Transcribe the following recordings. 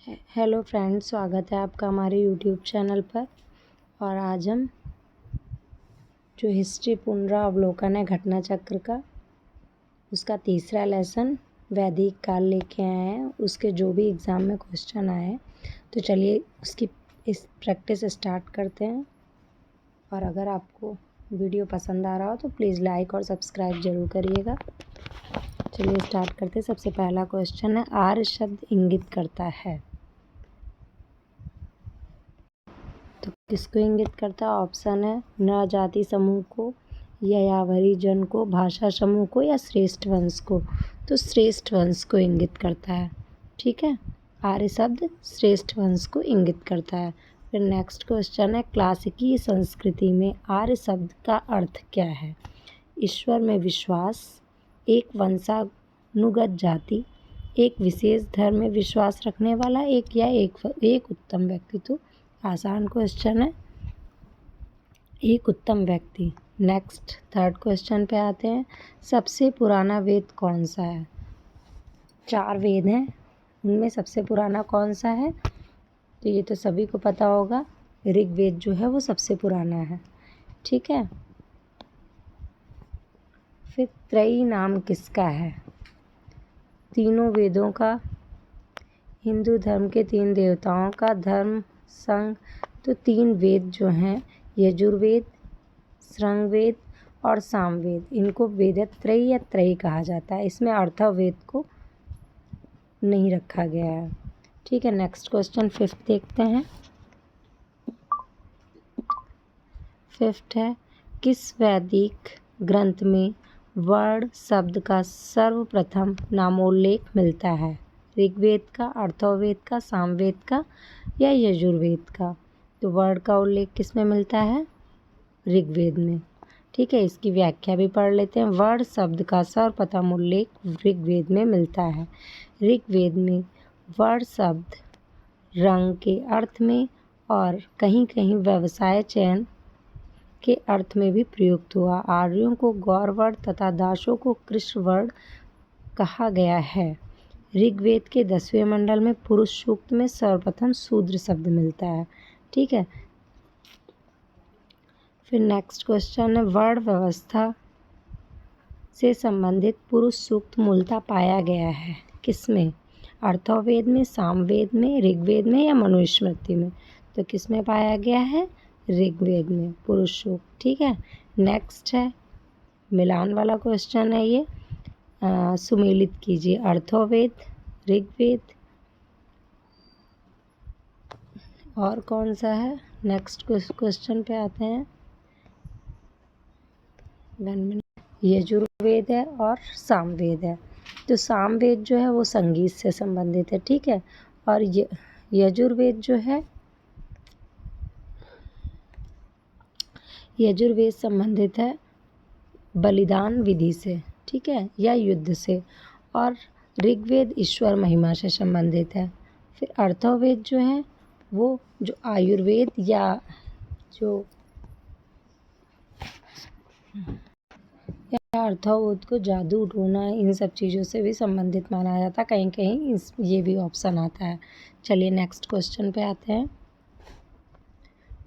Hello friends, स्वागत है आपका हमारे यूट्यूब चैनल पर। और आज हम जो हिस्ट्री पुनरावलोकन है घटना चक्र का, उसका तीसरा लेसन वैदिक काल लेके आए हैं। उसके जो भी एग्ज़ाम में क्वेश्चन आए हैं, तो चलिए उसकी इस प्रैक्टिस स्टार्ट करते हैं। और अगर आपको वीडियो पसंद आ रहा हो तो प्लीज़ लाइक और सब्सक्राइब ज़रूर करिएगा। चलिए स्टार्ट करते हैं। सबसे पहला क्वेश्चन है, आर्य शब्द इंगित करता है, तो किसको इंगित करता है? ऑप्शन है नर जाति समूह को, यायावरी जन को, भाषा समूह को, या श्रेष्ठ वंश को। तो श्रेष्ठ वंश को इंगित करता है। ठीक है, आर्य शब्द श्रेष्ठ वंश को इंगित करता है। फिर नेक्स्ट क्वेश्चन है, क्लासिकी संस्कृति में आर्य शब्द का अर्थ क्या है? ईश्वर में विश्वास, एक वंशानुगत जाति, एक विशेष धर्म में विश्वास रखने वाला, एक उत्तम व्यक्ति। तो आसान क्वेश्चन है, एक उत्तम व्यक्ति। नेक्स्ट थर्ड क्वेश्चन पे आते हैं, सबसे पुराना वेद कौन सा है? 4 वेद हैं, उनमें सबसे पुराना कौन सा है? तो ये तो सभी को पता होगा, ऋग्वेद जो है वो सबसे पुराना है। ठीक है, फिर त्रयी नाम किसका है? तीनों वेदों का, हिंदू धर्म के 3 देवताओं का, धर्म संघ। तो 3 वेद जो हैं, यजुर्वेद, श्रृंगवेद और सामवेद, इनको वेदत्रयी या त्रयी कहा जाता है। इसमें अर्थवेद को नहीं रखा गया है। ठीक है, नेक्स्ट क्वेश्चन 5th देखते हैं। 5th है, किस वैदिक ग्रंथ में वर्ण शब्द का सर्वप्रथम नामोल्लेख मिलता है? ऋग्वेद का, अर्थवेद का, सामवेद का, या यजुर्वेद का? तो वर्ण का उल्लेख किस में मिलता है? ऋग्वेद में। ठीक है, इसकी व्याख्या भी पढ़ लेते हैं। वर्ण शब्द का सर्वप्रथम उल्लेख ऋग्वेद में मिलता है। ऋग्वेद में वर्ण शब्द रंग के अर्थ में और कहीं कहीं व्यवसाय चयन के अर्थ में भी प्रयुक्त हुआ। आर्यों को गौरवर्ण तथा दासों को कृष्णवर्ण कहा गया है। ऋग्वेद के 10वें मंडल में पुरुष सूक्त में सर्वप्रथम शूद्र शब्द मिलता है। ठीक है, फिर नेक्स्ट क्वेश्चन है, वर्ण व्यवस्था से संबंधित पुरुष सूक्त मूलतः पाया गया है किसमें? अर्थवेद में, सामवेद में, ऋग्वेद में, या मनुस्मृति में? तो किस में पाया गया है? ऋग्वेद में पुरुष सूक्त। ठीक है, नेक्स्ट है मिलान वाला क्वेश्चन है ये, सुमेलित कीजिए अर्थवेद, ऋग्वेद और कौन सा है? नेक्स्ट क्वेश्चन पे आते हैं। 1 मिनट। यजुर्वेद है और सामवेद है। तो सामवेद जो है वो संगीत से संबंधित है। ठीक है, और यजुर्वेद जो है, यजुर्वेद संबंधित है बलिदान विधि से, ठीक है, या युद्ध से। और ऋग्वेद ईश्वर महिमा से संबंधित है। फिर अर्थवेद जो है वो जो आयुर्वेद या अर्थवेद को जादू टोना इन सब चीज़ों से भी संबंधित माना जाता है। कहीं कहीं ये भी ऑप्शन आता है। चलिए नेक्स्ट क्वेश्चन पे आते हैं।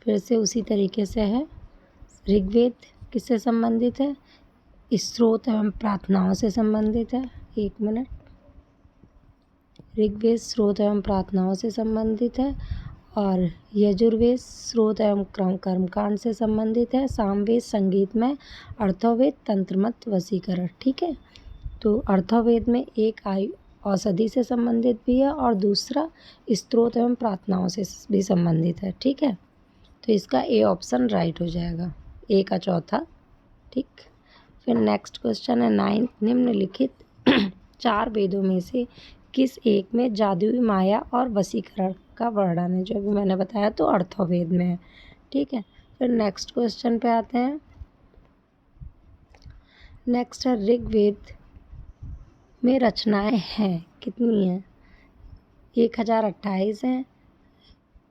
फिर से उसी तरीके से है, ऋग्वेद किससे संबंधित है? स्रोत एवं प्रार्थनाओं से संबंधित है। 1 मिनट। ऋग्वेद स्रोत एवं प्रार्थनाओं से संबंधित है, और यजुर्वेद स्रोत एवं कर्मकांड से संबंधित है। सामवेद संगीत में, अर्थवेद तंत्रमत वशीकरण। ठीक है, तो अर्थवेद में एक औषधि से संबंधित भी है और दूसरा स्रोत एवं प्रार्थनाओं से भी संबंधित है। ठीक है, तो इसका ए ऑप्शन राइट हो जाएगा, ए का चौथा। ठीक, फिर नेक्स्ट क्वेश्चन है 9th, निम्नलिखित 4 वेदों में से किस एक में जादुई माया और वशीकरण का वर्णन है? जो अभी मैंने बताया तो अर्थवेद में है। ठीक है, फिर नेक्स्ट क्वेश्चन पे आते हैं। नेक्स्ट है, ऋग्वेद में रचनाएं हैं कितनी हैं? 1028 हैं।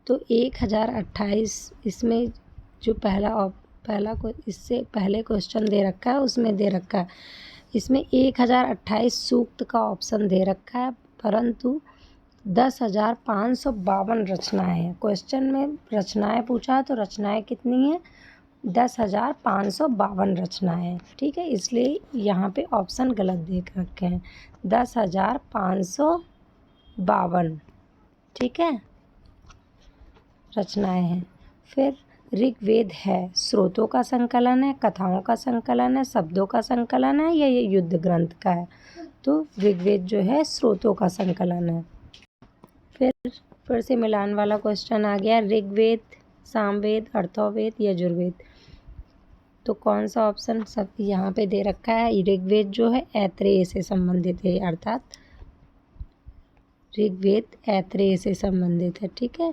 तो 1028 इसमें जो इससे पहले क्वेश्चन दे रखा है उसमें दे रखा है, इसमें 1028 सूक्त का ऑप्शन दे रखा है, परंतु 10,552 रचनाएं हैं। क्वेश्चन में रचनाएं पूछा है तो रचनाएं कितनी हैं? 10,552 रचनाएं हैं। ठीक है, इसलिए यहाँ पे ऑप्शन गलत देख रखे हैं। 10,552 ठीक है रचनाएं हैं। फिर ऋग्वेद है स्रोतों का संकलन है, कथाओं का संकलन है, शब्दों का संकलन है या ये युद्ध ग्रंथ का है? तो ऋग्वेद जो है स्रोतों का संकलन है। फिर से मिलान वाला क्वेश्चन आ गया। ऋग्वेद, सामवेद, अथर्ववेद, यजुर्वेद, तो कौन सा ऑप्शन सब यहाँ पे दे रखा है? ऋग्वेद जो है ऐत्रेय से संबंधित है, अर्थात ऋग्वेद ऐत्रेय से संबंधित है। ठीक है,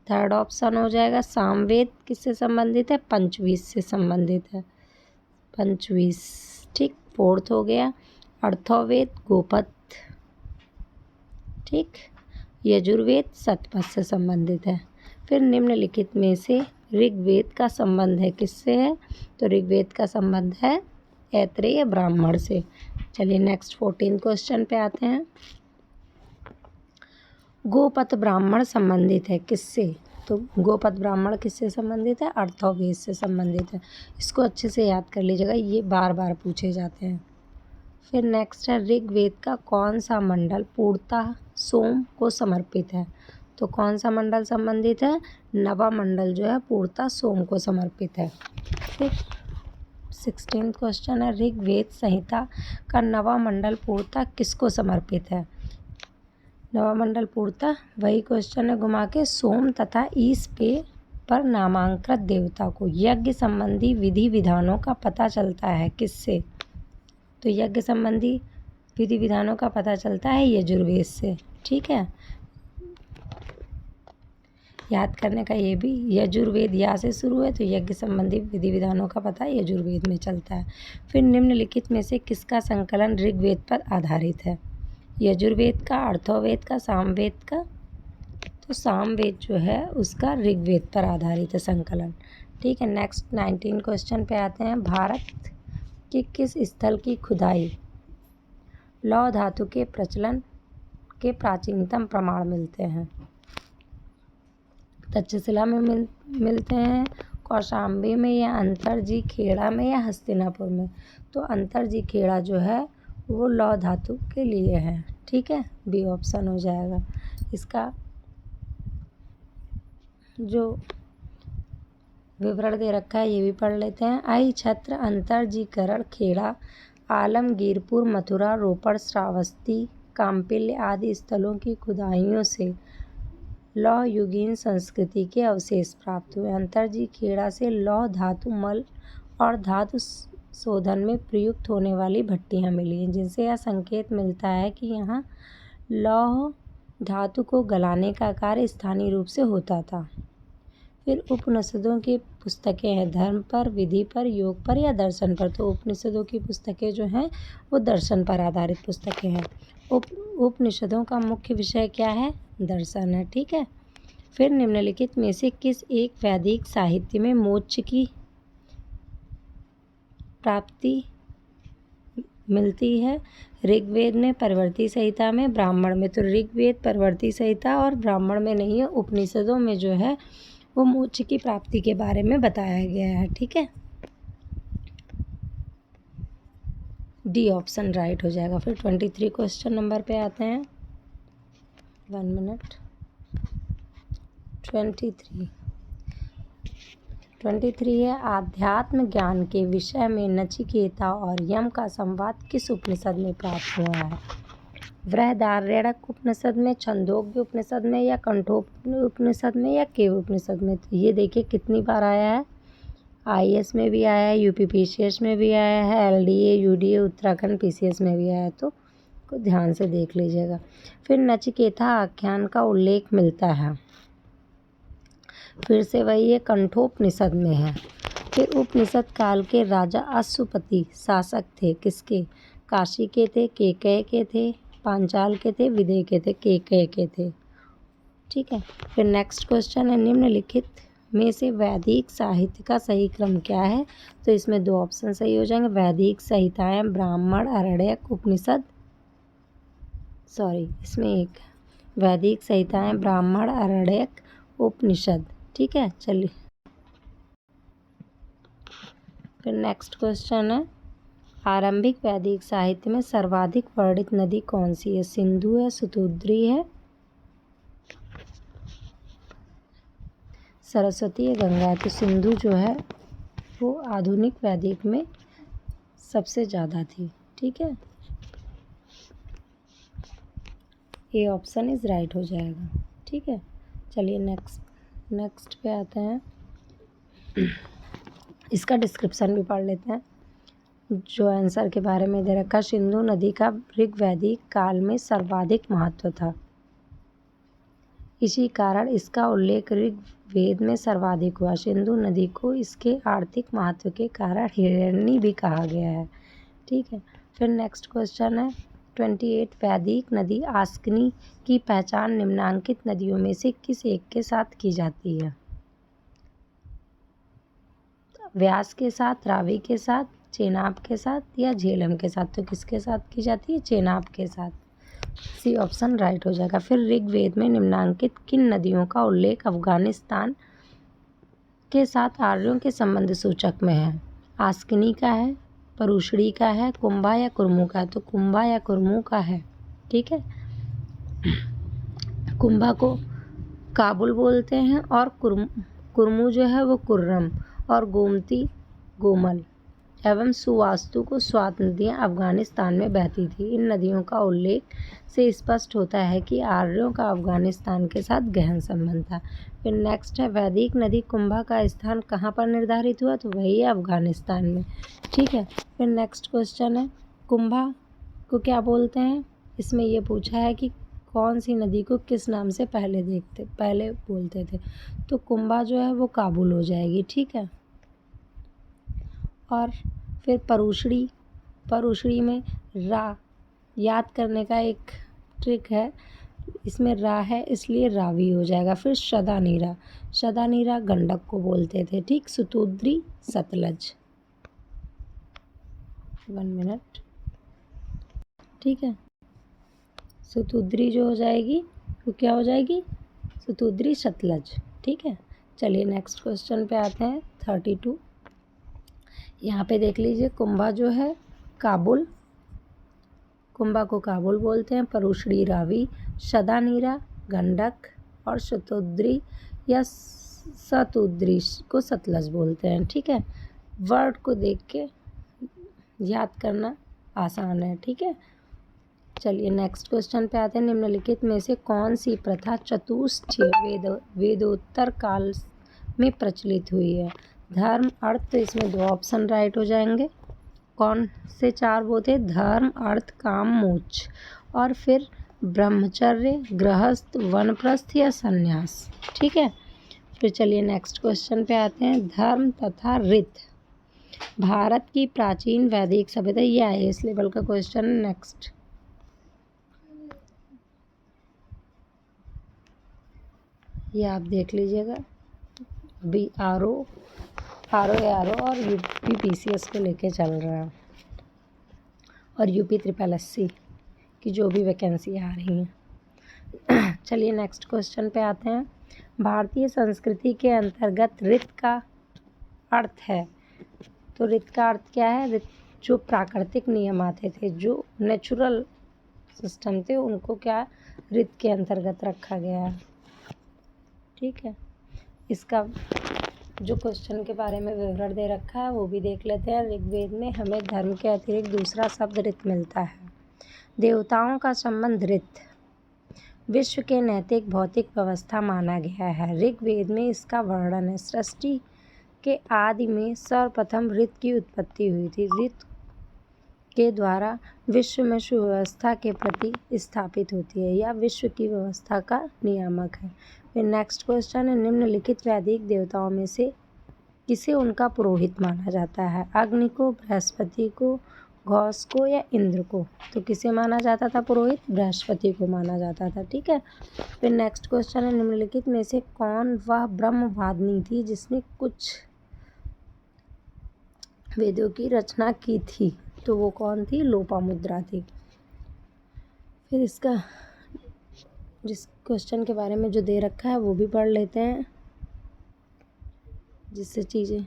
थर्ड ऑप्शन हो जाएगा सामवेद किससे संबंधित है? पंचवीस से संबंधित है, पंचवीस। ठीक, फोर्थ हो गया अथर्ववेद गोपद। ठीक, यजुर्वेद शतपथ से संबंधित है। फिर निम्नलिखित में से ऋग्वेद का संबंध है किससे है? तो ऋग्वेद का संबंध है ऐत्रेय ब्राह्मण से। चलिए नेक्स्ट 14 क्वेश्चन पे आते हैं। गोपथ ब्राह्मण संबंधित है किससे? तो गोपथ ब्राह्मण किससे संबंधित है? अथर्ववेद से संबंधित है। इसको अच्छे से याद कर लीजिएगा, ये बार बार पूछे जाते हैं। फिर नेक्स्ट है ऋग्वेद का कौन सा मंडल पूर्णतः सोम को समर्पित है? तो कौन सा मंडल संबंधित है? नवम मंडल जो है पूर्णतः सोम को समर्पित है। फिर 16 क्वेश्चन है ऋग्वेद संहिता का नवम मंडल पूर्णतः किसको समर्पित है? नवम मंडल पूर्णतः वही क्वेश्चन है घुमा के, सोम तथा ईश पे पर नामांकृत देवता को यज्ञ संबंधी विधि विधानों का पता चलता है किससे? तो यज्ञ संबंधी विधि विधानों का पता चलता है यजुर्वेद से। ठीक है, याद करने का ये भी, यजुर्वेद या से शुरू है तो यज्ञ संबंधी विधि विधानों का पता यजुर्वेद में चलता है। फिर निम्नलिखित में से किसका संकलन ऋग्वेद पर आधारित है? यजुर्वेद का, अथर्ववेद का, सामवेद का? तो सामवेद जो है उसका ऋग्वेद पर आधारित है संकलन। ठीक है, नेक्स्ट 19 क्वेश्चन पे आते हैं। भारत के किस स्थल की खुदाई लौह धातु के प्रचलन के प्राचीनतम प्रमाण मिलते हैं? तक्षशिला में मिलते हैं, कौशाम्बी में या अंतरजी खेड़ा में या हस्तिनापुर में? तो अंतरजी खेड़ा जो है वो लौह धातु के लिए है। ठीक है, बी ऑप्शन हो जाएगा। इसका जो विवरण दे रखा है ये भी पढ़ लेते हैं। आई छत्र, अंतरजीकरण, खेड़ा, आलमगीरपुर, मथुरा, रोपड़, श्रावस्ती, काम्पिल्य आदि स्थलों की खुदाइयों से लौह युगीन संस्कृति के अवशेष प्राप्त हुए। अंतरजी खेड़ा से लौह धातु मल और धातु शोधन में प्रयुक्त होने वाली भट्टियां मिली हैं, जिनसे यह संकेत मिलता है कि यहाँ लौह धातु को गलाने का कार्य स्थानीय रूप से होता था। फिर उपनिषदों की पुस्तकें हैं धर्म पर, विधि पर, योग पर या दर्शन पर? तो उपनिषदों की पुस्तकें जो हैं वो दर्शन पर आधारित पुस्तकें हैं। उपनिषदों का मुख्य विषय क्या है? दर्शन है। ठीक है, फिर निम्नलिखित में से किस एक वैदिक साहित्य में मोक्ष की प्राप्ति मिलती है? ऋग्वेद में, परवर्ती संहिता में, ब्राह्मण में? तो ऋग्वेद, परवर्ती संहिता और ब्राह्मण में नहीं है, उपनिषदों में जो है वो मोक्ष की प्राप्ति के बारे में बताया गया है। ठीक है, डी ऑप्शन राइट हो जाएगा। फिर 23 क्वेश्चन नंबर पे आते हैं। 1 मिनट। 23 है आध्यात्म ज्ञान के विषय में नचिकेता और यम का संवाद किस उपनिषद में प्राप्त हुआ है? बृहदारण्यक उपनिषद में, छंदोग्य उपनिषद में या कंठोपनिषद में या केव उपनिषद में? तो ये देखिए कितनी बार आया है, IAS में भी आया है, UPPCS में भी आया है, LDA, UDA, उत्तराखंड PCS में भी आया है, तो ध्यान से देख लीजिएगा। फिर नचिकेता आख्यान का उल्लेख मिलता है, फिर से वही है, कंठोपनिषद में है। फिर उपनिषद काल के राजा अश्वपति शासक थे किसके? काशी के थे, केकय के थे, पांचाल के थे, विदेह के थे? केकय के थे। ठीक है, फिर नेक्स्ट क्वेश्चन है निम्नलिखित में से वैदिक साहित्य का सही क्रम क्या है? तो इसमें 2 ऑप्शन सही हो जाएंगे, वैदिक संहिताएं, ब्राह्मण, आरण्यक, उपनिषद, इसमें एक वैदिक संहिताएं, ब्राह्मण, आरण्यक, उपनिषद। ठीक है, चलिए फिर नेक्स्ट क्वेश्चन है, आरंभिक वैदिक साहित्य में सर्वाधिक वर्णित नदी कौन सी है? सिंधु है, शतद्री है, सरस्वती है, गंगा है। तो सिंधु जो है वो आधुनिक वैदिक में सबसे ज़्यादा थी। ठीक है, ये ऑप्शन इज राइट हो जाएगा। ठीक है, चलिए नेक्स्ट पे आते हैं। इसका डिस्क्रिप्शन भी पढ़ लेते हैं जो आंसर के बारे में दे रखा। सिंधु नदी का ऋग्वैदिक काल में सर्वाधिक महत्व था, इसी कारण इसका उल्लेख ऋग्वेद में सर्वाधिक हुआ। सिंधु नदी को इसके आर्थिक महत्व के कारण हिरण्यनी भी कहा गया है। ठीक है, फिर नेक्स्ट क्वेश्चन है 28, वैदिक नदी आस्किनी की पहचान निम्नांकित नदियों में से किस एक के साथ की जाती है? व्यास के साथ, रावी के साथ, चेनाब के साथ या झेलम के साथ? तो किसके साथ की जाती है? चेनाब के साथ। सी ऑप्शन राइट हो जाएगा। फिर ऋग्वेद में निम्नांकित किन नदियों का उल्लेख अफगानिस्तान के साथ आर्यों के संबंध सूचक में है? आस्किनी का है, परुशड़ी का है, कुंभा या कुर्मू का? तो कुंभा या कुर्मू का है। ठीक है, कुंभा को काबुल बोलते हैं और कुर्मू जो है वो कुर्रम और गोमती गोमल एवं सुवास्तु को स्वात नदियाँ अफगानिस्तान में बहती थी। इन नदियों का उल्लेख से स्पष्ट होता है कि आर्यों का अफगानिस्तान के साथ गहन संबंध था। फिर नेक्स्ट है, वैदिक नदी कुंभा का स्थान कहाँ पर निर्धारित हुआ? तो वही है अफगानिस्तान में। ठीक है, फिर नेक्स्ट क्वेश्चन है, कुंभा को क्या बोलते हैं? इसमें ये पूछा है कि कौन सी नदी को किस नाम से पहले बोलते थे। तो कुंभा जो है वो काबुल हो जाएगी। ठीक है, और फिर परुशड़ी में रा याद करने का एक ट्रिक है, इसमें रा है इसलिए रावी हो जाएगा। फिर शदानीरा गंडक को बोलते थे। ठीक, शतद्री सतलज। 1 मिनट। ठीक है, शतद्री जो हो जाएगी वो क्या हो जाएगी? शतद्री सतलज। ठीक है, चलिए नेक्स्ट क्वेश्चन पे आते हैं 32। यहाँ पे देख लीजिए, कुंभा जो है कुंभा को काबुल बोलते हैं, परुशड़ी रावी, शदानीरा गंडक और शतद्री या शतद्री को सतलज बोलते हैं। ठीक है, वर्ड को देख के याद करना आसान है। ठीक है, चलिए नेक्स्ट क्वेश्चन पे आते हैं। निम्नलिखित में से कौन सी प्रथा चतुष्टय वेदोत्तर काल में प्रचलित हुई है? धर्म, अर्थ। तो इसमें 2 ऑप्शन राइट हो जाएंगे। कौन से 4 वो थे? धर्म, अर्थ, काम, मोक्ष। और फिर ब्रह्मचर्य, गृहस्थ, वानप्रस्थ या संन्यास। ठीक है, फिर चलिए नेक्स्ट क्वेश्चन पे आते हैं। धर्म तथा रीत भारत की प्राचीन वैदिक सभ्यता। ये IAS लेवल का क्वेश्चन। नेक्स्ट ये आप देख लीजिएगा, अभी आर ओ और UP PCS को लेके चल रहा है, और UP SSSC की जो भी वैकेंसी आ रही हैं। चलिए नेक्स्ट क्वेश्चन पे आते हैं। भारतीय संस्कृति के अंतर्गत ऋत का अर्थ है। तो ऋत का अर्थ क्या है? ऋत जो प्राकृतिक नियम आते थे, जो नेचुरल सिस्टम थे, उनको क्या ऋत के अंतर्गत रखा गया है। ठीक है, इसका जो क्वेश्चन के बारे में विवरण दे रखा है वो भी देख लेते हैं। ऋग्वेद में हमें धर्म के अतिरिक्त दूसरा शब्द ऋत मिलता है। देवताओं का संबंध ऋत विश्व के नैतिक भौतिक व्यवस्था माना गया है। ऋग्वेद में इसका वर्णन है। सृष्टि के आदि में सर्वप्रथम ऋत की उत्पत्ति हुई थी। ऋत के द्वारा विश्व में सुव्यवस्था के प्रति स्थापित होती है या विश्व की व्यवस्था का नियामक है। फिर नेक्स्ट क्वेश्चन है, निम्नलिखित वैदिक देवताओं में से किसे उनका पुरोहित माना जाता है? अग्नि को, बृहस्पति को, घोष को या इंद्र को? तो किसे माना जाता था पुरोहित? बृहस्पति को माना जाता था। ठीक है, फिर नेक्स्ट क्वेश्चन है, निम्नलिखित में से कौन वह ब्रह्मवादिनी थी जिसने कुछ वेदों की रचना की थी? तो वो कौन थी? लोपामुद्रा थी। फिर इसका जिस क्वेश्चन के बारे में जो दे रखा है वो भी पढ़ लेते हैं, जिससे चीज़ें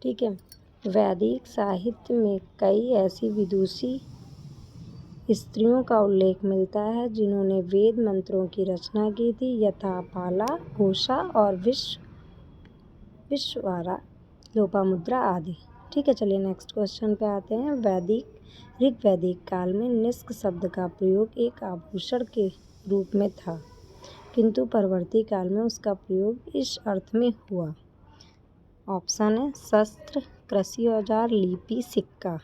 ठीक है। वैदिक साहित्य में कई ऐसी विदुषी स्त्रियों का उल्लेख मिलता है जिन्होंने वेद मंत्रों की रचना की थी, यथा बाला, घोषा और विश्वारा, लोपामुद्रा आदि। ठीक है, चलिए नेक्स्ट क्वेश्चन पे आते हैं। ऋग्वैदिक काल में निष्क शब्द का प्रयोग एक आभूषण के रूप में था, किंतु परवर्ती काल में उसका प्रयोग इस अर्थ में हुआ। ऑप्शन है शस्त्र, कृषि औजार, लिपि, सिक्का।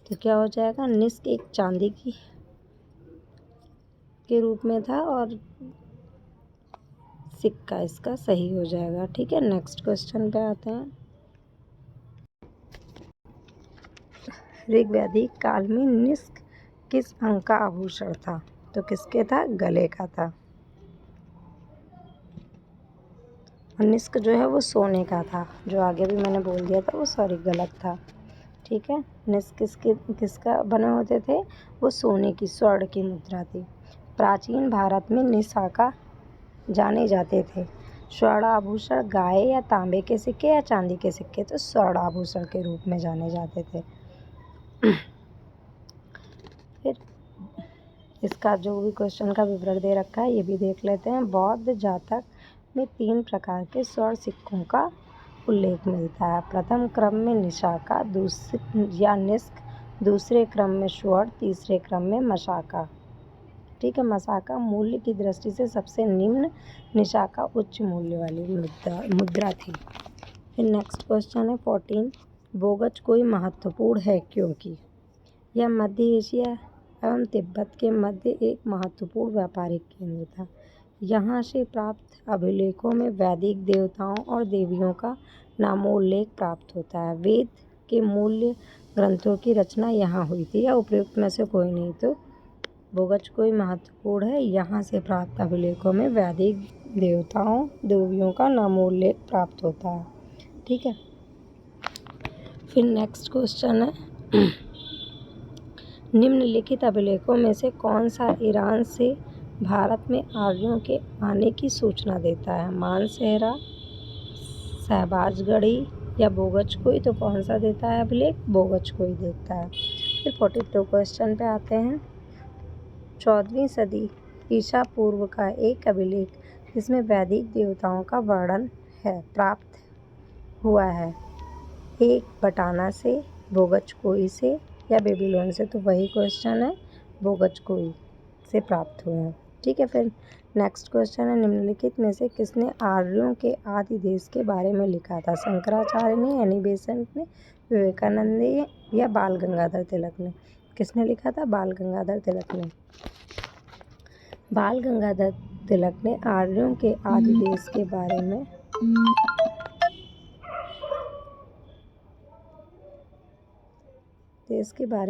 तो क्या हो जाएगा? निष्क एक चांदी के रूप में था और सिक्का इसका सही हो जाएगा। ठीक है, नेक्स्ट क्वेश्चन पे आते हैं। ऋग्वैदिक काल में निष्क किस अंग का आभूषण था? तो किसके था? गले का था। और निष्क जो है वो सोने का था। जो आगे भी मैंने बोल दिया था वो सॉरी गलत था। ठीक है, निष्क किसका बने होते थे? वो सोने की, स्वर्ण की मुद्रा थी। प्राचीन भारत में निशाका जाने जाते थे। स्वर्ण आभूषण गाय या तांबे के सिक्के या चांदी के सिक्के तो स्वर्ण आभूषण के रूप में जाने जाते थे। फिर इसका जो भी क्वेश्चन का विवरण दे रखा है ये भी देख लेते हैं। बौद्ध जातक में 3 प्रकार के स्वर्ण सिक्कों का उल्लेख मिलता है। प्रथम क्रम में निशाका या निष्क, दूसरे क्रम में स्वर्ण, तीसरे क्रम में मशाका। ठीक है, मशाका मूल्य की दृष्टि से सबसे निम्न, निशाका उच्च मूल्य वाली मुद्रा थी। फिर नेक्स्ट क्वेश्चन है 14। बोगच कोई महत्वपूर्ण है क्योंकि यह मध्य एशिया एवं तिब्बत के मध्य एक महत्वपूर्ण व्यापारिक केंद्र था। यहाँ से प्राप्त अभिलेखों में वैदिक देवताओं और देवियों का नामोल्लेख प्राप्त होता है। वेद के मूल्य ग्रंथों की रचना यहाँ हुई थी। या उपयुक्त में से कोई नहीं, तो बोगच कोई महत्वपूर्ण है। यहाँ से प्राप्त अभिलेखों में वैदिक देवताओं देवियों का नामोल्लेख प्राप्त होता है। ठीक है, फिर नेक्स्ट क्वेश्चन है निम्नलिखित अभिलेखों में से कौन सा ईरान से भारत में आर्यों के आने की सूचना देता है? मानसेहरा, शहबाजगढ़ी या बोगचकोई? तो कौन सा देता है अभिलेख? बोगचकोई देता है। फिर 42 क्वेश्चन पे आते हैं। 14वीं सदी ईसा पूर्व का एक अभिलेख जिसमें वैदिक देवताओं का वर्णन है प्राप्त हुआ है। एक बटाना से, बोगचकोई से या बेबीलोन से? तो वही क्वेश्चन है, बोगचकोई से प्राप्त हुए हैं। ठीक है, फिर नेक्स्ट क्वेश्चन है निम्नलिखित में से किसने आर्यों के आदि देश के बारे में लिखा था? शंकराचार्य ने, एनी बेसेंट ने, विवेकानंद ने या बाल गंगाधर तिलक ने? किसने लिखा था? बाल गंगाधर तिलक ने। बाल गंगाधर तिलक ने आर्यों के आदि देश के बारे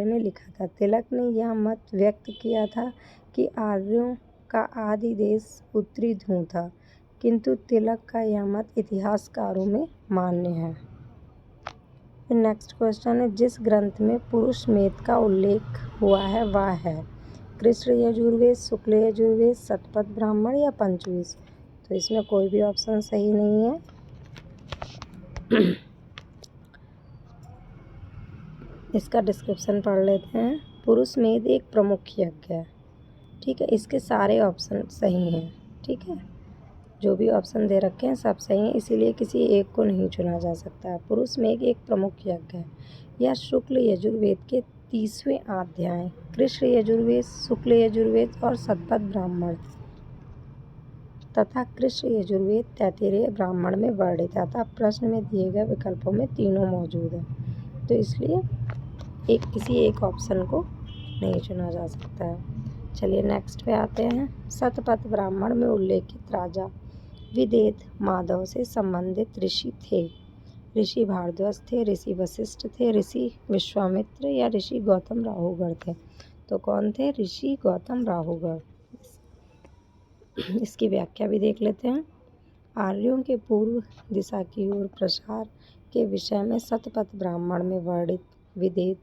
में लिखा था। तिलक ने यह मत व्यक्त किया था कि आर्यों का आदि देश उत्तरी ध्रुव था, किंतु तिलक का यह मत इतिहासकारों में मान्य है। नेक्स्ट क्वेश्चन है जिस ग्रंथ में पुरुष मेद का उल्लेख हुआ है वह है कृष्ण यजुर्वेद, शुक्ल यजुर्वेद, शतपथ ब्राह्मण या पंचविंश? तो इसमें कोई भी ऑप्शन सही नहीं है। इसका डिस्क्रिप्शन पढ़ लेते हैं। पुरुष मेद एक प्रमुख यज्ञ है। ठीक है, इसके सारे ऑप्शन सही हैं। ठीक है, जो भी ऑप्शन दे रखे हैं सब सही हैं, इसीलिए किसी एक को नहीं चुना जा सकता। पुरुष मेद एक प्रमुख यज्ञ है। यह शुक्ल यजुर्वेद के 30वें अध्याय, कृष्ण यजुर्वेद, शुक्ल यजुर्वेद और शतपथ ब्राह्मण तथा कृष्ण यजुर्वेद 33वें ब्राह्मण में वर्णित है। अतः प्रश्न में दिए गए विकल्पों में तीनों मौजूद है, तो इसलिए किसी एक ऑप्शन को नहीं चुना जा सकता है। चलिए नेक्स्ट पे आते हैं। शतपथ ब्राह्मण में उल्लेखित राजा विदेत माधव से संबंधित ऋषि थे। ऋषि भारद्वाज थे, ऋषि वशिष्ठ थे, ऋषि विश्वामित्र या ऋषि गौतम राहुगढ़ थे? तो कौन थे? ऋषि गौतम राहुगढ़। इसकी व्याख्या भी देख लेते हैं। आर्यों के पूर्व दिशा की ओर प्रसार के विषय में शतपथ ब्राह्मण में वर्णित विदेत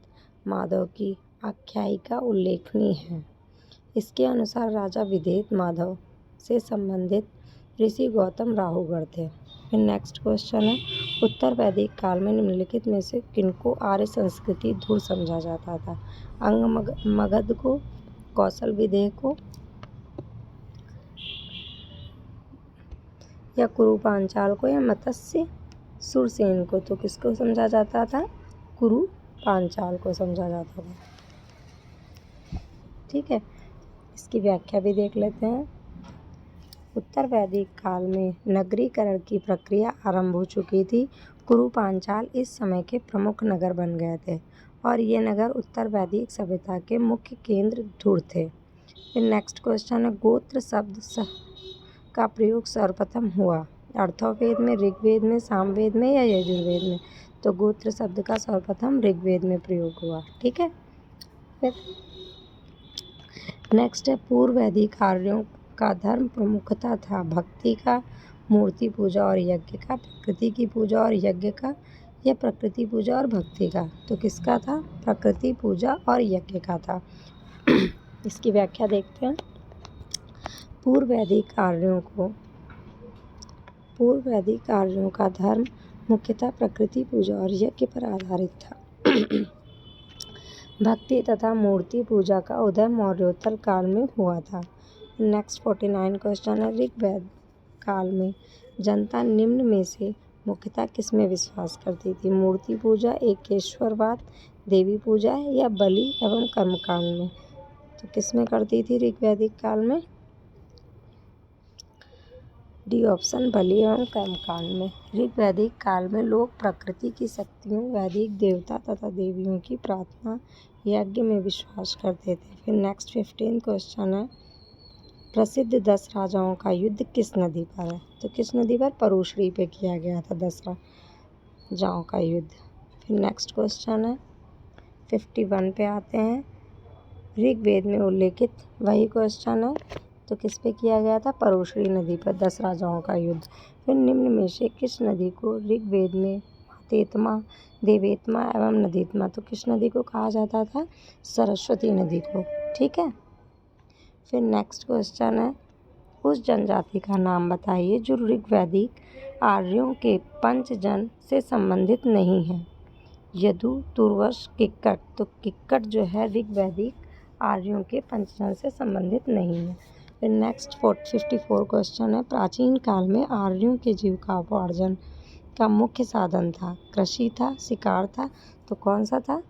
माधव की आख्यायिका उल्लेखनीय है। इसके अनुसार राजा विदेह माधव से संबंधित ऋषि गौतम राहुगढ़ थे। फिर नेक्स्ट क्वेश्चन है, उत्तर वैदिक काल में निम्नलिखित में से किनको आर्य संस्कृति धुर समझा जाता था? अंग मगध को, कौशल विदेह को या कुरु पांचाल को या मत्स्य सुरसेन को? तो किसको समझा जाता था? कुरु पांचाल को समझा जाता था। ठीक है, इसकी व्याख्या भी देख लेते हैं। उत्तर वैदिक काल में नगरीकरण की प्रक्रिया आरंभ हो चुकी थी। कुरु पांचाल इस समय के प्रमुख नगर बन गए थे और ये नगर उत्तर वैदिक सभ्यता के मुख्य केंद्र धुर थे। फिर नेक्स्ट क्वेश्चन है, गोत्र शब्द का प्रयोग सर्वप्रथम हुआ अर्थववेद में, ऋग्वेद में, सामवेद में या यजुर्वेद में? तो गोत्र शब्द का सर्वप्रथम ऋग्वेद में प्रयोग हुआ। ठीक है, फिर नेक्स्ट है, पूर्व वैदिक आर्यों का धर्म प्रमुखता था भक्ति का, मूर्ति पूजा और यज्ञ का, प्रकृति की पूजा और यज्ञ का, या प्रकृति पूजा और भक्ति का? तो किसका था? प्रकृति पूजा और यज्ञ का था। इसकी व्याख्या देखते हैं। पूर्व वैदिक आर्यों का धर्म मुख्यतः प्रकृति पूजा और यज्ञ पर आधारित था। भक्ति तथा मूर्ति पूजा का उदय मौर्योत्तर काल में हुआ था। नेक्स्ट 49 क्वेश्चन है, ऋग्वेद काल में जनता निम्न में से मुख्यतः किसमें विश्वास करती थी? मूर्ति पूजा, एकेश्वरवाद, देवी पूजा या बलि एवं कर्मकांड में? तो किसमें करती थी ऋग्वैदिक काल में? डी ऑप्शन, बलि एवं कर्मकांड में। ऋग्वैदिक काल में लोग प्रकृति की शक्तियों, वैदिक देवता तथा देवियों की प्रार्थना, यज्ञ में विश्वास करते थे। फिर नेक्स्ट 15 क्वेश्चन है, प्रसिद्ध 10 राजाओं का युद्ध किस नदी पर है? तो किस नदी पर? परुश्री पे किया गया था 10 राजाओं का युद्ध। फिर नेक्स्ट क्वेश्चन है 51 पे आते हैं, ऋग्वेद में उल्लेखित वही क्वेश्चन है, तो किस पे किया गया था? परुश्री नदी पर 10 राजाओं का युद्ध। फिर निम्न में से किस नदी को ऋग्वेद में मातेत्मा, देवेत्मा एवं नदीत्मा? तो किस नदी को कहा जाता था? सरस्वती नदी को। ठीक है, फिर नेक्स्ट क्वेश्चन है, उस जनजाति का नाम बताइए जो ऋग्वैदिक आर्यों के पंचजन से संबंधित नहीं है। यदु, तुर्वस, किक्कट। तो किक्कट जो है ऋग्वैदिक आर्यों के पंचजन से संबंधित नहीं है। फिर नेक्स्ट 54 क्वेश्चन है, प्राचीन काल में आर्यों के जीविकोपार्जन का मुख्य साधन था? कृषि था, शिकार था? तो कौन सा था?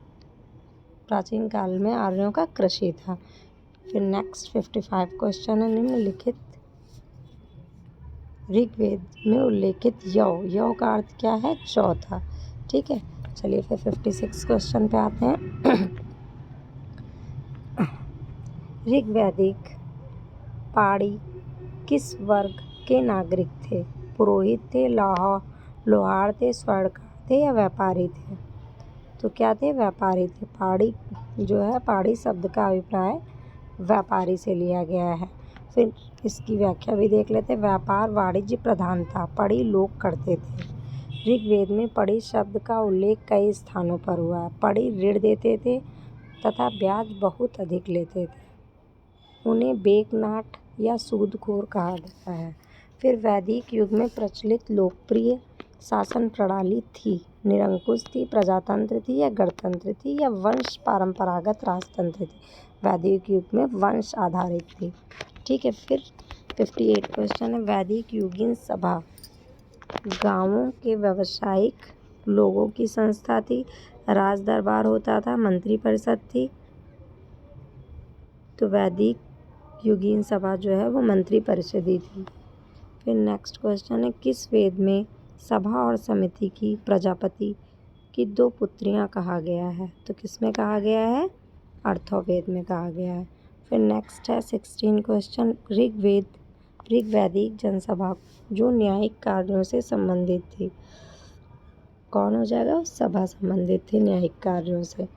प्राचीन काल में आर्यों का कृषि था। फिर नेक्स्ट 55 क्वेश्चन है, निम्नलिखित ऋग्वेद में उल्लेखित यौ का अर्थ क्या है? चौथा। ठीक है, चलिए फिर 56 क्वेश्चन पे आते हैं। ऋग्वैदिक पहाड़ी किस वर्ग के नागरिक थे? पुरोहित थे, लोहार थे, स्वर्णकार थे या व्यापारी थे? तो क्या थे? व्यापारी थे। पहाड़ी जो है, पहाड़ी शब्द का अभिप्राय व्यापारी से लिया गया है। फिर इसकी व्याख्या भी देख लेते हैं। व्यापार वाणिज्य प्रधान था, पढ़ी लोग करते थे। ऋग्वेद में पढ़ी शब्द का उल्लेख कई स्थानों पर हुआ है। पढ़ी ऋण देते थे तथा ब्याज बहुत अधिक लेते थे। उन्हें बेकनाट या सूदखोर कहा गया है। फिर वैदिक युग में प्रचलित लोकप्रिय शासन प्रणाली थी? निरंकुश थी, प्रजातंत्र थी या गणतंत्र थी या वंश परंपरागत राजतंत्र थी? वैदिक युग में वंश आधारित थी। ठीक है, फिर 58 क्वेश्चन है, वैदिक युगीन सभा गांवों के व्यावसायिक लोगों की संस्था थी? राज दरबार होता था, मंत्री परिषद थी? तो वैदिक युगीन सभा जो है वो मंत्री परिषद ही थी। फिर नेक्स्ट क्वेश्चन है, किस वेद में सभा और समिति की प्रजापति की 2 पुत्रियां कहा गया है? तो किस में कहा गया है? अर्थववेद में कहा गया है। फिर नेक्स्ट है 16 क्वेश्चन, ऋग्वैदिक जनसभा जो न्यायिक कार्यों से संबंधित थी, कौन हो जाएगा? सभा संबंधित थी न्यायिक कार्यों से।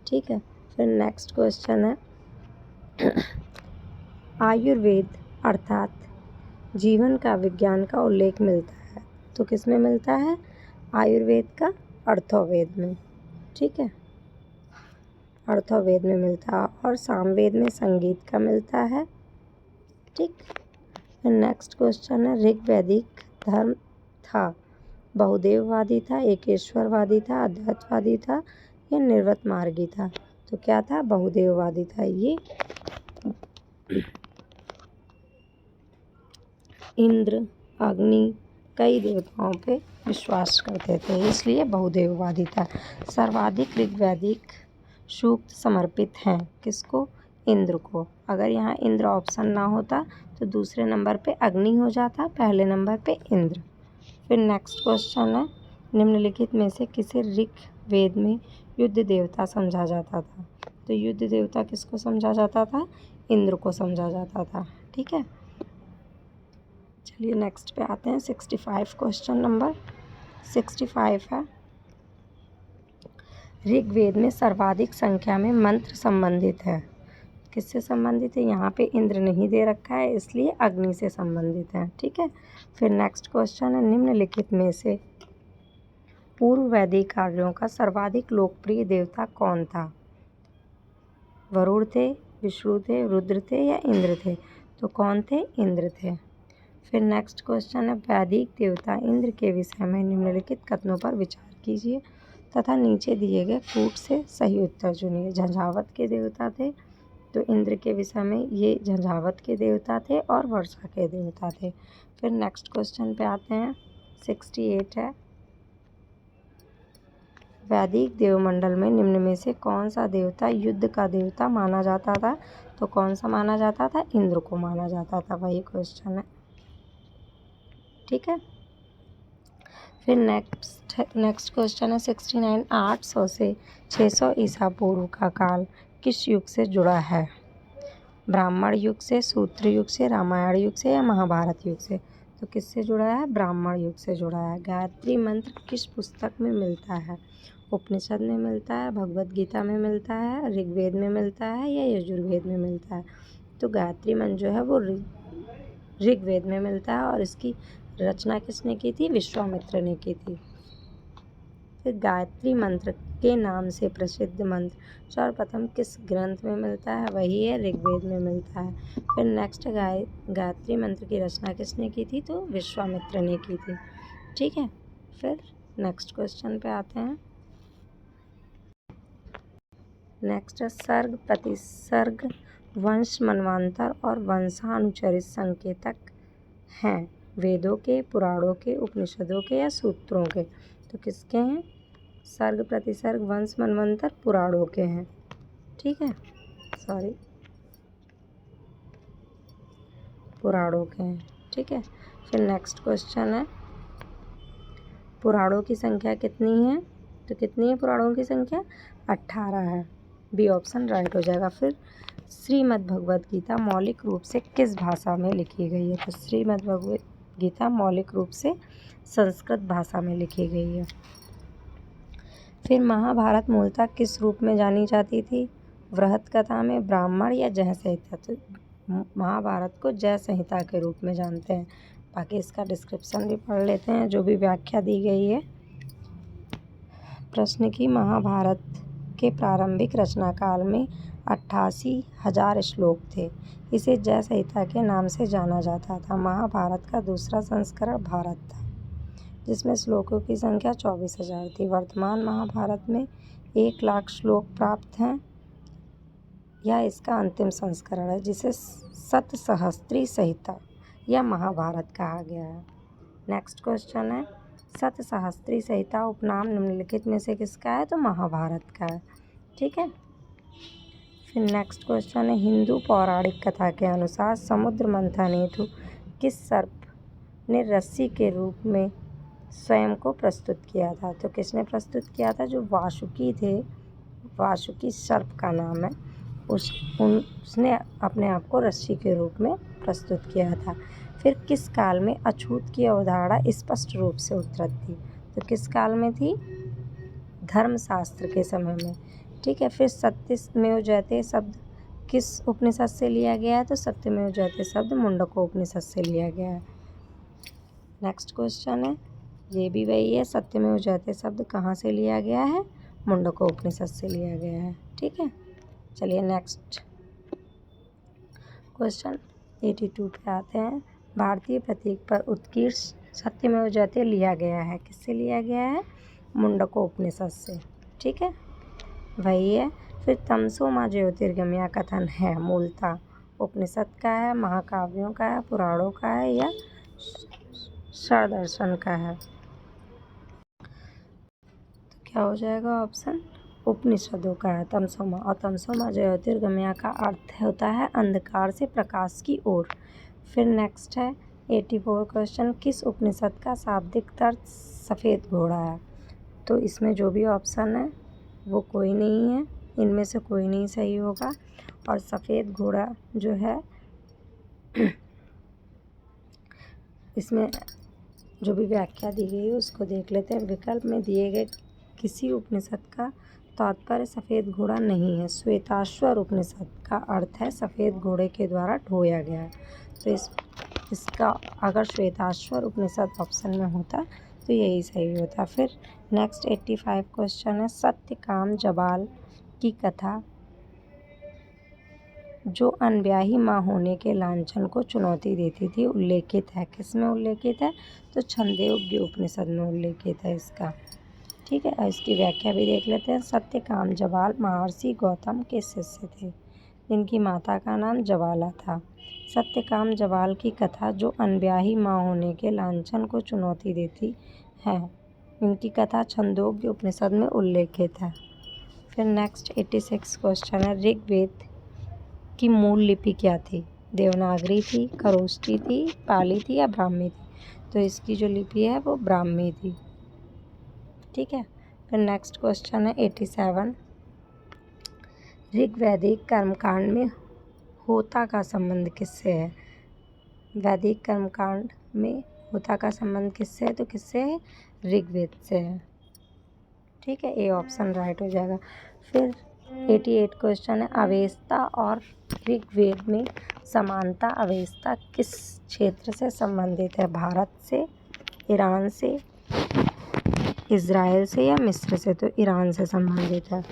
ठीक है, फिर नेक्स्ट क्वेश्चन है, आयुर्वेद अर्थात जीवन का विज्ञान का उल्लेख मिलता है? तो किस में मिलता है? आयुर्वेद का अर्थववेद में। ठीक है, अर्थवेद में मिलता है और सामवेद में संगीत का मिलता है। ठीक। नेक्स्ट क्वेश्चन है, ऋग्वैदिक धर्म था बहुदेववादी था, एकेश्वरवादी था, अद्वैतवादी था या निर्वत मार्गी था? तो क्या था? बहुदेववादी था। ये इंद्र, अग्नि, कई देवताओं पे विश्वास करते थे, इसलिए बहुदेववादी था। सर्वाधिक ऋग्वैदिक सूक्त समर्पित हैं किसको? इंद्र को। अगर यहाँ इंद्र ऑप्शन ना होता तो दूसरे नंबर पे अग्नि हो जाता, पहले नंबर पे इंद्र। फिर नेक्स्ट क्वेश्चन है, निम्नलिखित में से किसे ऋग्वेद में युद्ध देवता समझा जाता था? तो युद्ध देवता किसको समझा जाता था? इंद्र को समझा जाता था। ठीक है, चलिए नेक्स्ट पे आते हैं। 65 क्वेश्चन नंबर 65 है, ऋग्वेद में सर्वाधिक संख्या में मंत्र संबंधित है। किससे संबंधित है? यहाँ पे इंद्र नहीं दे रखा है, इसलिए अग्नि से संबंधित है। ठीक है, फिर नेक्स्ट क्वेश्चन है, निम्नलिखित में से पूर्व वैदिक कार्यों का सर्वाधिक लोकप्रिय देवता कौन था? वरुण थे, विष्णु थे, रुद्र थे या इंद्र थे? तो कौन थे? इंद्र थे। फिर नेक्स्ट क्वेश्चन है, वैदिक देवता इंद्र के विषय में निम्नलिखित कथनों पर विचार कीजिए तथा नीचे दिए गए कूट से सही उत्तर चुनिए। झंझावात के देवता थे, तो इंद्र के विषय में ये झंझावात के देवता थे और वर्षा के देवता थे। फिर नेक्स्ट क्वेश्चन पे आते हैं, 68 है, वैदिक देवमंडल में निम्न में से कौन सा देवता युद्ध का देवता माना जाता था? तो कौन सा माना जाता था? इंद्र को माना जाता था। वही क्वेश्चन है। ठीक है, फिर नेक्स्ट क्वेश्चन है 69, 800 से 600 ईसा पूर्व का काल किस युग से जुड़ा है? ब्राह्मण युग से, सूत्र युग से, रामायण युग से या महाभारत युग से? तो किससे जुड़ा है? ब्राह्मण युग से जुड़ा है। गायत्री मंत्र किस पुस्तक में मिलता है? उपनिषद में मिलता है, भगवद गीता में मिलता है, ऋग्वेद में मिलता है या यजुर्वेद में मिलता है? तो गायत्री मंत्र जो है वो ऋग्वेद में मिलता है और इसकी रचना किसने की थी? विश्वामित्र ने की थी। फिर गायत्री मंत्र के नाम से प्रसिद्ध मंत्र सर्वप्रथम किस ग्रंथ में मिलता है? वही है, ऋग्वेद में मिलता है। फिर नेक्स्ट, गायत्री मंत्र की रचना किसने की थी? तो विश्वामित्र ने की थी। ठीक है, फिर नेक्स्ट क्वेश्चन पे आते हैं। नेक्स्ट है, सर्ग, प्रतिसर्ग, वंश, मनवांतर और वंशानुचरित संकेतक हैं वेदों के, पुराणों के, उपनिषदों के या सूत्रों के? तो किसके हैं? सर्ग, प्रतिसर्ग, वंश, मनवंतर पुराणों के हैं। ठीक है, पुराणों के हैं। ठीक है, फिर नेक्स्ट क्वेश्चन है, पुराणों की संख्या कितनी है? तो कितनी है पुराणों की संख्या? 18 है। बी ऑप्शन राइट हो जाएगा। फिर श्रीमद् भगवद गीता मौलिक रूप से किस भाषा में लिखी गई है? तो श्रीमद् भगवद गीता मौलिक रूप से संस्कृत भाषा में लिखी गई है। फिर महाभारत मूलतः किस रूप में जानी जाती थी? वृहत कथा में, ब्राह्मण या जय संहिता? तो महाभारत को जय संहिता के रूप में जानते हैं। बाकी इसका डिस्क्रिप्शन भी पढ़ लेते हैं, जो भी व्याख्या दी गई है। प्रश्न की, महाभारत के प्रारंभिक रचना काल में 88,000 श्लोक थे। इसे जय संहिता के नाम से जाना जाता था। महाभारत का दूसरा संस्करण भारत था, जिसमें श्लोकों की संख्या 24,000 थी। वर्तमान महाभारत में 1,00,000 श्लोक प्राप्त हैं। यह इसका अंतिम संस्करण है, जिसे शतसहस्त्री संहिता या महाभारत कहा गया है। नेक्स्ट क्वेश्चन है, शतसहस्त्री संहिता उपनाम निम्नलिखित में से किसका है? तो महाभारत का है। ठीक है, फिर नेक्स्ट क्वेश्चन है, हिंदू पौराणिक कथा के अनुसार समुद्र मंथन हेतु किस सर्प ने रस्सी के रूप में स्वयं को प्रस्तुत किया था? तो किसने प्रस्तुत किया था? जो वासुकी थे, वासुकी सर्प का नाम है, उसने अपने आप को रस्सी के रूप में प्रस्तुत किया था। फिर किस काल में अछूत की अवधारणा स्पष्ट रूप से उतरत थी? तो किस काल में थी? धर्मशास्त्र के समय में। ठीक है, फिर सत्यमेव जयते शब्द किस उपनिषद से लिया गया है? तो सत्यमेव जयते शब्द मुंडको उपनिषद से लिया गया है। नेक्स्ट क्वेश्चन है, ये भी वही है, सत्यमेव जयते शब्द कहाँ से लिया गया है? मुंडको उपनिषद से लिया गया है। ठीक है, चलिए नेक्स्ट क्वेश्चन 82 पे आते हैं। भारतीय प्रतीक पर उत्कृष्ट सत्यमेव जयते लिया गया है, किससे लिया गया है? मुंडको उपनिषद से। ठीक है, वही है। फिर तमसो माँ ज्योतिर्गमय कथन है मूलतः उपनिषद का है, महाकाव्यों का है, पुराणों का है या षड्दर्शन का है? तो क्या हो जाएगा ऑप्शन? उपनिषदों का है तमसो माँ। और तमसो माँ ज्योतिर्गमय का अर्थ होता है अंधकार से प्रकाश की ओर। फिर नेक्स्ट है 84 क्वेश्चन, किस उपनिषद का शाब्दिक अर्थ सफ़ेद घोड़ा है? तो इसमें जो भी ऑप्शन है वो कोई नहीं है, इनमें से कोई नहीं सही होगा। और सफ़ेद घोड़ा जो है इसमें जो भी व्याख्या दी गई है उसको देख लेते हैं। विकल्प में दिए गए किसी उपनिषद का तात्पर्य सफ़ेद घोड़ा नहीं है। श्वेताश्वर उपनिषद का अर्थ है सफ़ेद घोड़े के द्वारा ढोया गया। तो इसका अगर श्वेताश्वर उपनिषद ऑप्शन में होता तो यही सही होता। फिर नेक्स्ट 85 क्वेश्चन है, सत्यकाम जबाल की कथा जो अनब्याही माँ होने के लांछन को चुनौती देती थी उल्लेखित है, किसमें उल्लेखित है? तो छंदोग्य उपनिषद में उल्लेखित है इसका। ठीक है, और इसकी व्याख्या भी देख लेते हैं। सत्यकाम जबाल महर्षि गौतम के शिष्य थे जिनकी माता का नाम जबाला था। सत्यकाम जबाल की कथा जो अनब्याही माँ होने के लांछन को चुनौती देती है, इनकी कथा छंदोग्य उपनिषद में उल्लेखित है। फिर नेक्स्ट 86 क्वेश्चन है, ऋग्वेद की मूल लिपि क्या थी? देवनागरी थी, खरोष्ठी थी, पाली थी या ब्राह्मी थी? तो इसकी जो लिपि है वो ब्राह्मी थी। ठीक है, फिर नेक्स्ट क्वेश्चन है 87, ऋग्वैदिक कर्मकांड में होता का संबंध किससे है? वैदिक कर्मकांड में होता का संबंध किससे है? तो किससे है? ऋग्वेद से है। ठीक है, ए ऑप्शन राइट हो जाएगा। फिर 88 क्वेश्चन है, अवेस्ता और ऋग्वेद में समानता अवेस्ता किस क्षेत्र से संबंधित है? भारत से, ईरान से, इज़राइल से या मिस्र से? तो ईरान से संबंधित है।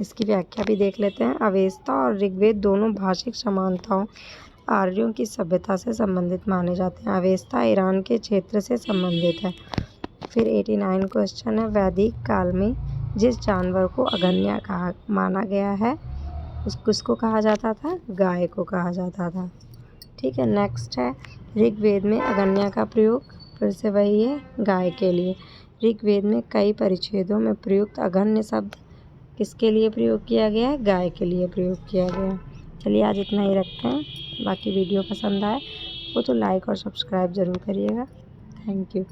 इसकी व्याख्या भी देख लेते हैं। अवेस्ता और ऋग्वेद दोनों भाषिक समानताओं आर्यों की सभ्यता से संबंधित माने जाते हैं। अवेस्ता ईरान के क्षेत्र से संबंधित है। फिर 89 क्वेश्चन है, वैदिक काल में जिस जानवर को अगन्या कहा माना गया है उसको कहा जाता था? गाय को कहा जाता था। ठीक है, नेक्स्ट है ऋग्वेद में अगन्या का प्रयोग फिर से वही है गाय के लिए। ऋग्वेद में कई परिच्छेदों में प्रयुक्त अगन्य शब्द किसके लिए प्रयोग किया गया है? गाय के लिए प्रयोग किया गया है। चलिए आज इतना ही रखते हैं। बाकी वीडियो पसंद आए वो तो लाइक और सब्सक्राइब ज़रूर करिएगा। Thank you.